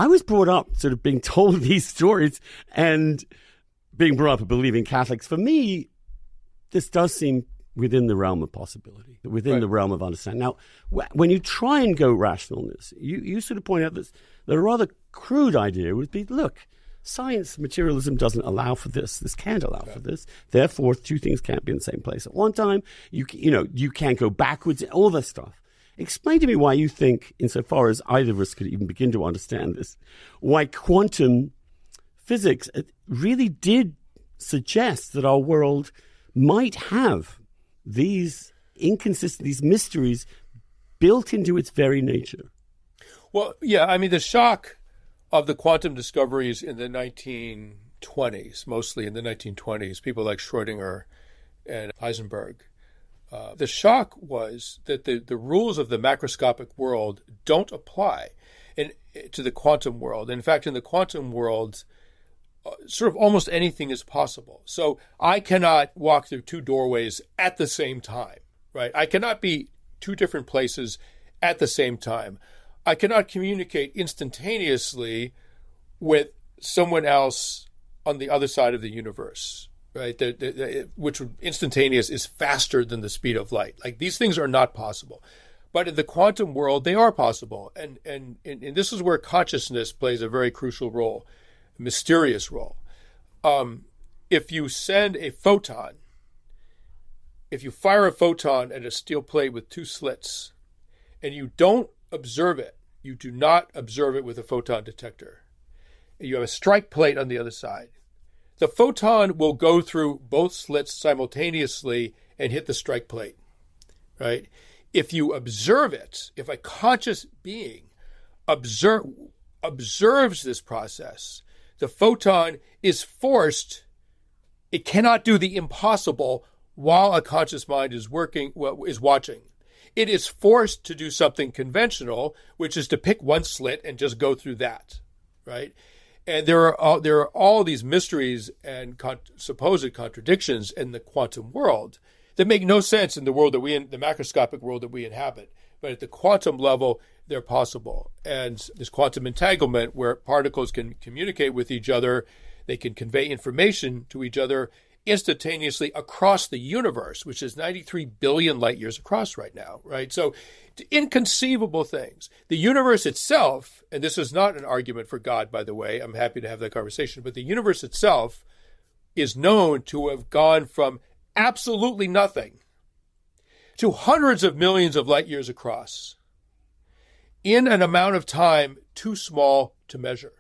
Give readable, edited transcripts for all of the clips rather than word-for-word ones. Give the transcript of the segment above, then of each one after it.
I was brought up sort of being told these stories and being brought up a believing Catholics. For me, this does seem within the realm of possibility, within the realm of understanding. Now, when you try and go rationalness, you sort of point out that the rather crude idea would be, look, science, materialism doesn't allow for this. This can't allow for this. Therefore, two things can't be in the same place at one time. You can't go backwards, all this stuff. Explain to me why you think, insofar as either of us could even begin to understand this, why quantum physics really did suggest that our world might have these these mysteries built into its very nature. Well, yeah, I mean, the shock of the quantum discoveries in the 1920s, mostly in the 1920s, people like Schrödinger and Heisenberg, the shock was that the rules of the macroscopic world don't apply to the quantum world. In fact, in the quantum world, sort of almost anything is possible. So I cannot walk through two doorways at the same time, right? I cannot be two different places at the same time. I cannot communicate instantaneously with someone else on the other side of the universe, right? Which instantaneous is faster than the speed of light. Like, these things are not possible. But in the quantum world, they are possible. And this is where consciousness plays a very crucial role, a mysterious role. If you send a photon, if you fire a photon at a steel plate with two slits, and you don't observe it, you do not observe it with a photon detector, you have a strike plate on the other side, the photon will go through both slits simultaneously and hit the strike plate, right? If you observe it, if a conscious being observes this process, the photon is forced, it cannot do the impossible while a conscious mind is watching. It is forced to do something conventional, which is to pick one slit and just go through that, right? And there are all these mysteries and supposed contradictions in the quantum world that make no sense in the world the macroscopic world that we inhabit. But at the quantum level, they're possible. And this quantum entanglement, where particles can communicate with each other, they can convey information to each other instantaneously across the universe, which is 93 billion light years across right now, right? So inconceivable things. The universe itself, and this is not an argument for God, by the way, I'm happy to have that conversation, but the universe itself is known to have gone from absolutely nothing to hundreds of millions of light years across in an amount of time too small to measure.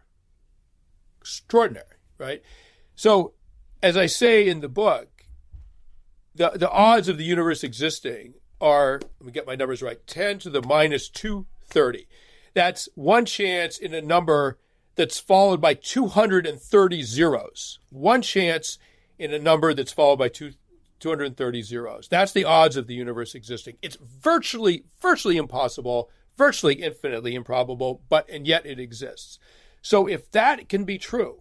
Extraordinary, right? So, as I say in the book, the odds of the universe existing are, let me get my numbers right, 10 to the minus 230. That's one chance in a number that's followed by 230 zeros. One chance in a number that's followed by 230 zeros. That's the odds of the universe existing. It's virtually impossible, virtually infinitely improbable, and yet it exists. So if that can be true,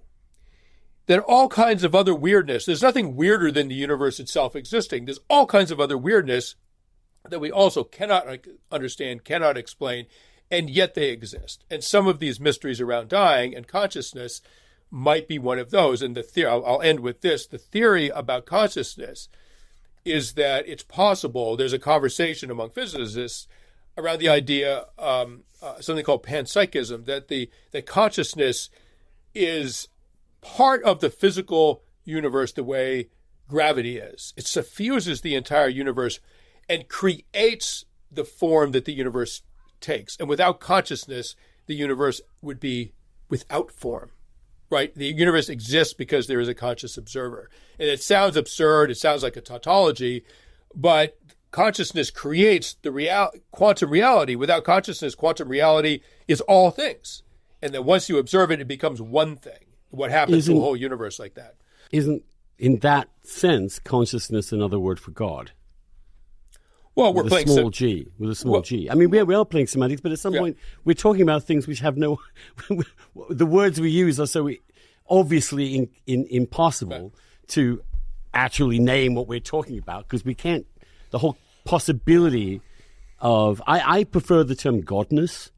then all kinds of other weirdness, there's nothing weirder than the universe itself existing. There's all kinds of other weirdness that we also cannot understand, cannot explain, and yet they exist. And some of these mysteries around dying and consciousness might be one of those. And I'll end with this. The theory about consciousness is that it's possible, there's a conversation among physicists around the idea, something called panpsychism, that consciousness is part of the physical universe the way gravity is. It suffuses the entire universe and creates the form that the universe takes. And without consciousness, the universe would be without form, right? The universe exists because there is a conscious observer. And it sounds absurd, it sounds like a tautology, but consciousness creates the quantum reality. Without consciousness, quantum reality is all things. And then once you observe it, it becomes one thing. What happens to a whole universe like that? Isn't, in that sense, consciousness another word for God? Well, we're playing with a small g. I mean, we are playing semantics, but at some point, we're talking about things which have no. The words we use are so obviously impossible to actually name what we're talking about, because we can't. The whole possibility of I prefer the term godness